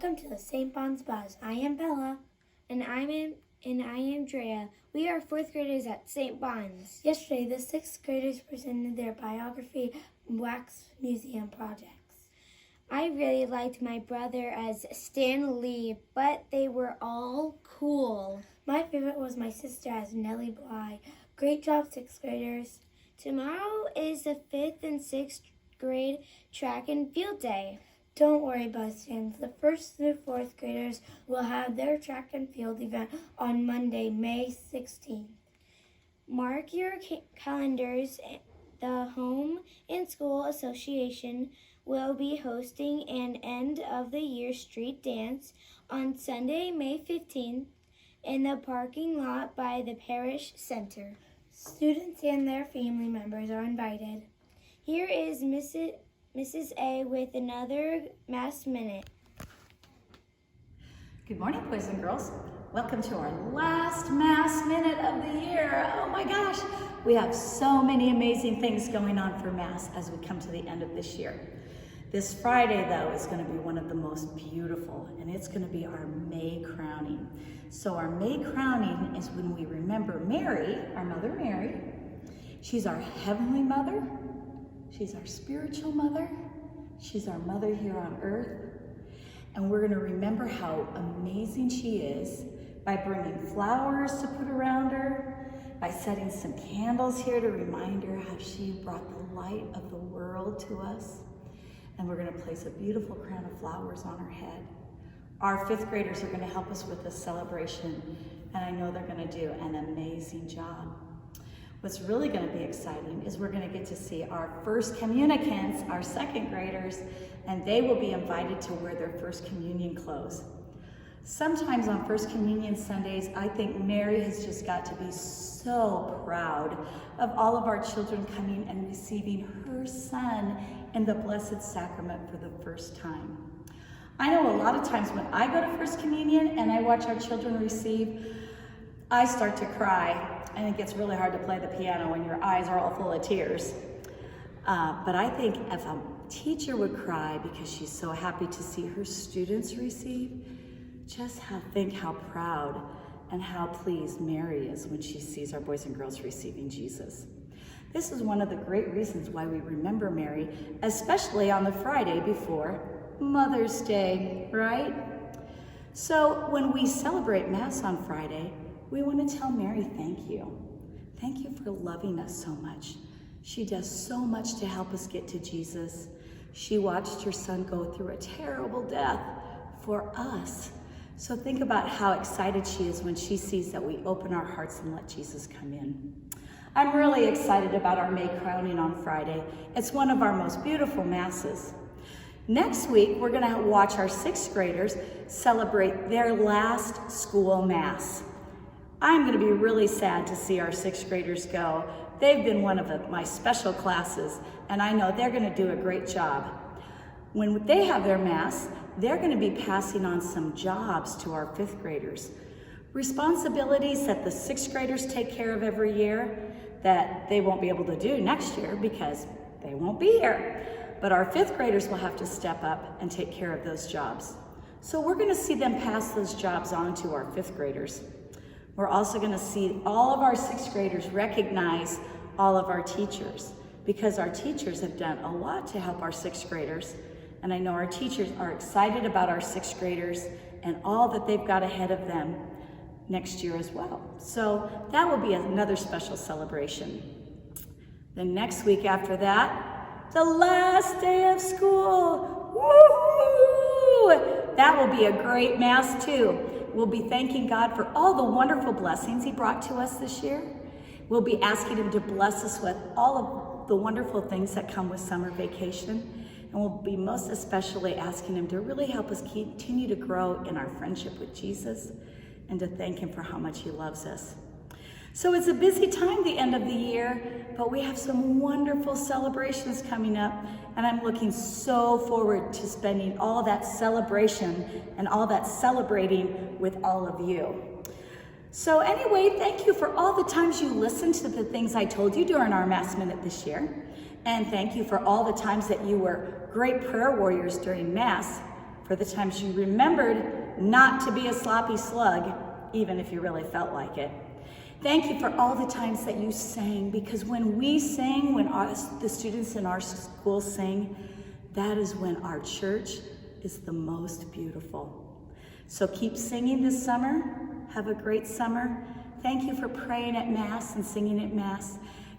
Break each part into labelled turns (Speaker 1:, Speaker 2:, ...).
Speaker 1: Welcome to the St. Bon's Buzz. I am Bella.
Speaker 2: And I am Drea. We are fourth graders at St. Bon's.
Speaker 1: Yesterday, the sixth graders presented their biography wax museum projects.
Speaker 2: I really liked my brother as Stan Lee, but they were all cool.
Speaker 1: My favorite was my sister as Nellie Bly. Great job, sixth graders.
Speaker 2: Tomorrow is the fifth and sixth grade track and field day.
Speaker 1: Don't worry, Buzz fans. The first through fourth graders will have their track and field event on Monday, May 16th.
Speaker 2: Mark your calendars. The Home and School Association will be hosting an end-of-the-year street dance on Sunday, May 15th in the parking lot by the Parish Center.
Speaker 1: Students and their family members are invited.
Speaker 2: Here is Mrs. A with another Mass Minute.
Speaker 3: Good morning, boys and girls. Welcome to our last Mass Minute of the year. Oh my gosh, we have so many amazing things going on for Mass as we come to the end of this year. This Friday, though, is going to be one of the most beautiful, and it's going to be our May crowning. So our May crowning is when we remember Mary, our Mother Mary. She's our heavenly mother. She's our spiritual mother. She's our mother here on earth. And we're going to remember how amazing she is by bringing flowers to put around her, by setting some candles here to remind her how she brought the light of the world to us. And we're going to place a beautiful crown of flowers on her head. Our fifth graders are going to help us with this celebration, and I know they're going to do an amazing job. What's really going to be exciting is we're going to get to see our first communicants, our second graders, and they will be invited to wear their first communion clothes. Sometimes on First Communion Sundays, I think Mary has just got to be so proud of all of our children coming and receiving her son in the Blessed Sacrament for the first time. I know a lot of times when I go to First Communion and I watch our children receive, I start to cry. And it gets really hard to play the piano when your eyes are all full of tears. But I think if a teacher would cry because she's so happy to see her students receive, think how proud and how pleased Mary is when she sees our boys and girls receiving Jesus. This is one of the great reasons why we remember Mary, especially on the Friday before Mother's Day, right? So when we celebrate Mass on Friday, we want to tell Mary thank you. Thank you for loving us so much. She does so much to help us get to Jesus. She watched her son go through a terrible death for us. So think about how excited she is when she sees that we open our hearts and let Jesus come in. I'm really excited about our May crowning on Friday. It's one of our most beautiful Masses. Next week, we're going to watch our sixth graders celebrate their last school Mass. I'm going to be really sad to see our sixth graders go. They've been one of my special classes, and I know they're going to do a great job. When they have their Mass, they're going to be passing on some jobs to our fifth graders. Responsibilities that the sixth graders take care of every year that they won't be able to do next year because they won't be here. But our fifth graders will have to step up and take care of those jobs. So we're going to see them pass those jobs on to our fifth graders. We're also going to see all of our sixth graders recognize all of our teachers because our teachers have done a lot to help our sixth graders. And I know our teachers are excited about our sixth graders and all that they've got ahead of them next year as well. So that will be another special celebration. The next week after that, the last day of school. Woo-hoo! That will be a great Mass too. We'll be thanking God for all the wonderful blessings He brought to us this year. We'll be asking Him to bless us with all of the wonderful things that come with summer vacation. And we'll be most especially asking Him to really help us continue to grow in our friendship with Jesus and to thank Him for how much He loves us. So it's a busy time, the end of the year, but we have some wonderful celebrations coming up, and I'm looking so forward to spending all that celebration and all that celebrating with all of you. So anyway, thank you for all the times you listened to the things I told you during our Mass Minute this year, and thank you for all the times that you were great prayer warriors during Mass. for the times you remembered not to be a sloppy slug, even if you really felt like it. Thank you for all the times that you sang, because when we sing, when the students in our school sing, that is when our church is the most beautiful. So keep singing this summer. Have a great summer. Thank you for praying at Mass and singing at Mass.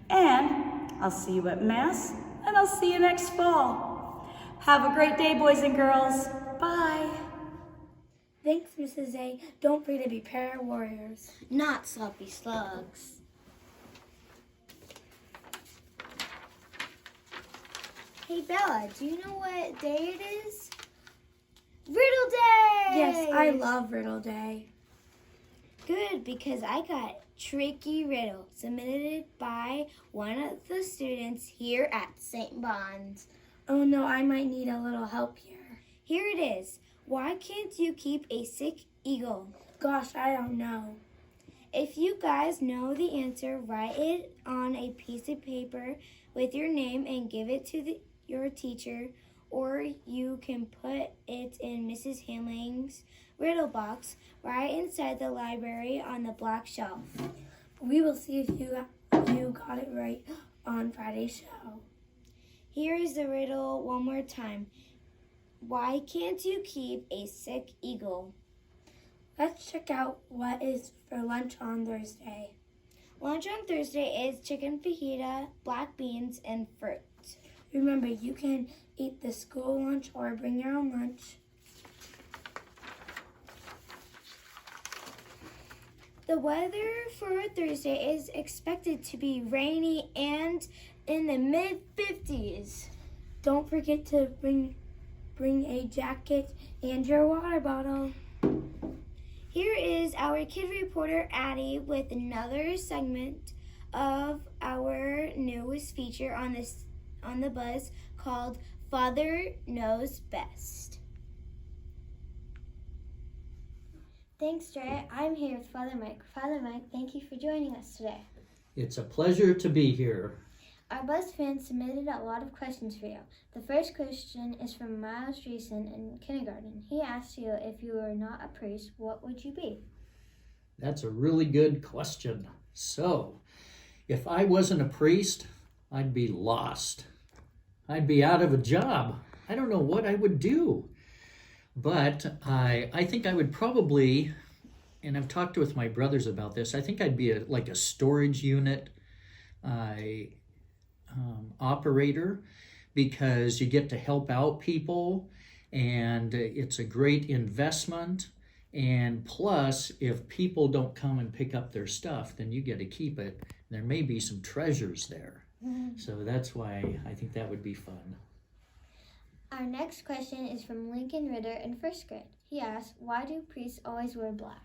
Speaker 3: And I'll see you at Mass, and I'll see you next fall. Have a great day, boys and girls. Bye.
Speaker 1: Thanks, Mrs. A. Don't forget to be prayer warriors.
Speaker 2: Not sloppy slugs. Hey Bella, do you know what day it is? Riddle Day!
Speaker 1: Yes, I love Riddle Day.
Speaker 2: Good, because I got Tricky Riddle submitted by one of the students here at St. Bon's.
Speaker 1: Oh no, I might need a little help here.
Speaker 2: Here it is. Why can't you keep a sick eagle?
Speaker 1: Gosh, I don't know.
Speaker 2: If you guys know the answer, write it on a piece of paper with your name and give it to your teacher, or you can put it in Mrs. Hamling's riddle box right inside the library on the black shelf.
Speaker 1: We will see if you got it right on Friday's show.
Speaker 2: Here is the riddle one more time. Why can't you keep a sick eagle?
Speaker 1: Let's check out what is for lunch on Thursday.
Speaker 2: Lunch on Thursday is chicken fajita, black beans, and fruit.
Speaker 1: Remember, you can eat the school lunch or bring your own lunch.
Speaker 2: The weather for Thursday is expected to be rainy and in the mid-50s.
Speaker 1: Don't forget to bring a jacket and your water bottle.
Speaker 2: Here is our kid reporter, Addie, with another segment of our newest feature on the buzz called Father Knows Best. Thanks, Dre. I'm here with Father Mike. Father Mike, thank you for joining us today.
Speaker 4: It's a pleasure to be here.
Speaker 2: Our Buzz fans submitted a lot of questions for you. The first question is from Miles Dreesen in kindergarten. He asked you, if you were not a priest, what would you be?
Speaker 4: That's a really good question. So, if I wasn't a priest, I'd be lost. I'd be out of a job. I don't know what I would do. But I think I would probably, and I've talked with my brothers about this, I think I'd be like a storage unit operator, because you get to help out people and it's a great investment. And plus, if people don't come and pick up their stuff, then you get to keep it. There may be some treasures there. So that's why I think that would be fun.
Speaker 2: Our next question is from Lincoln Ritter in first grade. He asks, why do priests always wear black?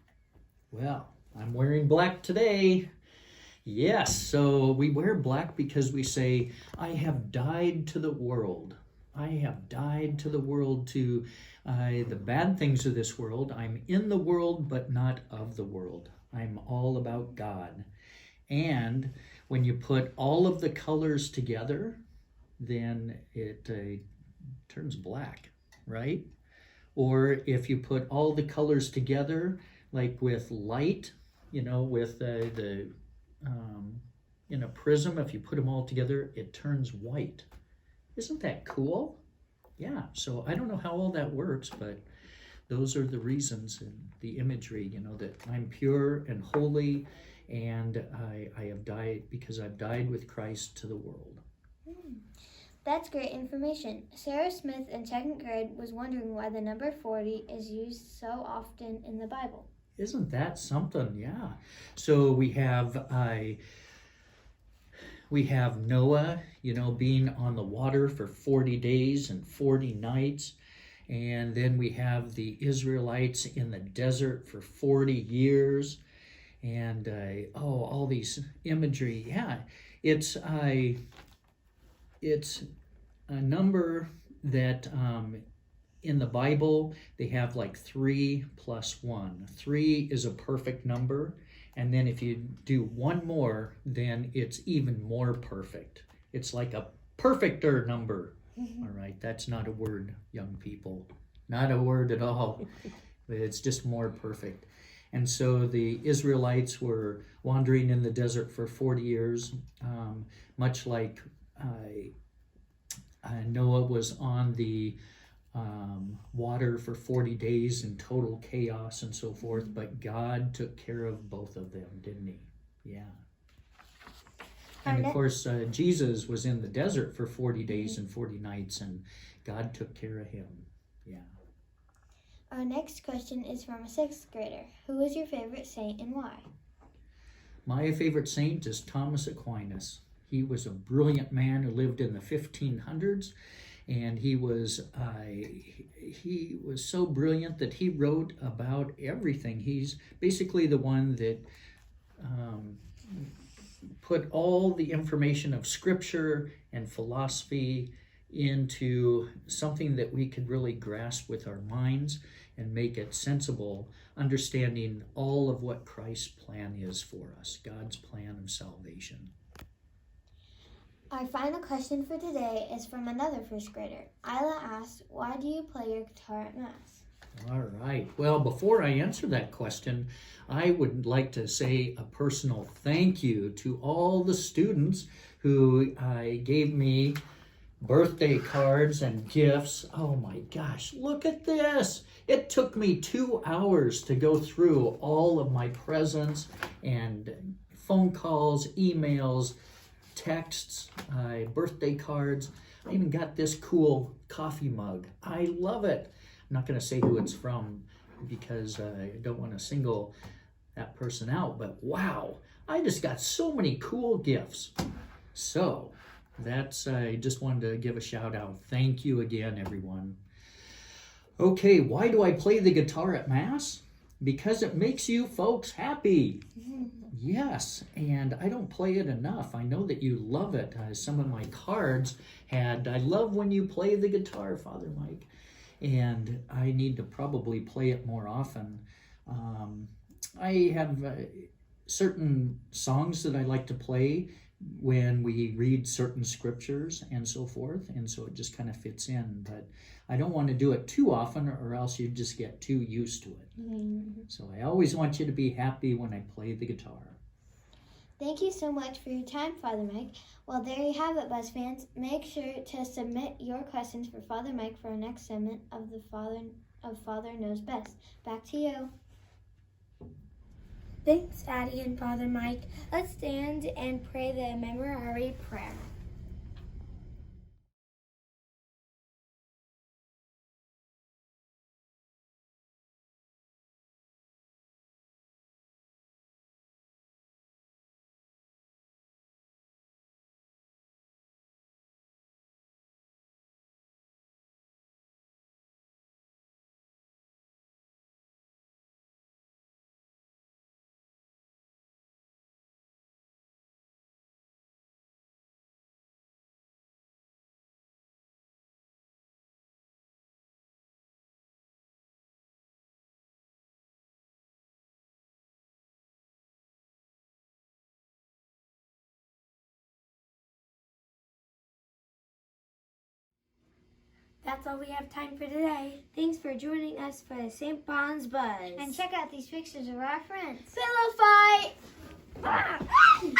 Speaker 4: Well, I'm wearing black today. Yes, so we wear black because we say, I have died to the world. I have died to the world, to the bad things of this world. I'm in the world, but not of the world. I'm all about God. And when you put all of the colors together, then it turns black, right? Or if you put all the colors together, like with light, with in a prism, if you put them all together, it turns white. Isn't that cool? Yeah, so I don't know how all that works, but those are the reasons and the imagery, that I'm pure and holy, and I have died because I've died with Christ to the world.
Speaker 2: That's great information. Sarah Smith in second grade was wondering why the number 40 is used so often in the Bible.
Speaker 4: Isn't that something? Yeah. So we have Noah, being on the water for 40 days and 40 nights. And then we have the Israelites in the desert for 40 years. And, all these imagery. Yeah, it's a number that in the Bible, they have like 3 plus 1. 3 is a perfect number. And then if you do one more, then it's even more perfect. It's like a perfecter number. All right, that's not a word, young people. not a word at all. It's just more perfect. And so the Israelites were wandering in the desert for 40 years, much like Noah was on the water for 40 days in total chaos and so forth. But God took care of both of them, didn't he? Yeah. And of course, Jesus was in the desert for 40 days and 40 nights, and God took care of him. Yeah.
Speaker 2: Our next question is from a 6th grader. Who is your favorite saint and why?
Speaker 4: My favorite saint is Thomas Aquinas. He was a brilliant man who lived in the 1500s, and he was so brilliant that he wrote about everything. He's basically the one that put all the information of Scripture and philosophy into something that we could really grasp with our minds and make it sensible, understanding all of what Christ's plan is for us, God's plan of salvation.
Speaker 2: Our final question for today is from another 1st grader. Isla asks, why do you play your guitar at Mass?
Speaker 4: All right. Well, before I answer that question, I would like to say a personal thank you to all the students who gave me birthday cards and gifts. Oh my gosh, look at this. It took me 2 hours to go through all of my presents and phone calls, emails, texts, birthday cards. I even got this cool coffee mug. I love it. I'm not going to say who it's from because I don't want to single that person out, but wow, I just got so many cool gifts. So I just wanted to give a shout out. Thank you again, everyone. Okay, why do I play the guitar at Mass? Because it makes you folks happy. Yes, and I don't play it enough. I know that you love it. Some of my cards had, I love when you play the guitar, Father Mike. And I need to probably play it more often. I have certain songs that I like to play when we read certain scriptures and so forth, and so it just kind of fits in. But I don't want to do it too often or else you just get too used to it. So I always want you to be happy when I play the guitar.
Speaker 2: Thank you so much for your time, Father Mike. Well, there you have it, Buzz fans. Make sure to submit your questions for Father Mike for our next segment of Father Knows Best. Back to you.
Speaker 1: Thanks, Addie and Father Mike. Let's stand and pray the Memorare Prayer. That's all we have time for today.
Speaker 2: Thanks for joining us for the St. Bon's Buzz.
Speaker 1: And check out these pictures of our friends.
Speaker 2: Pillow fight!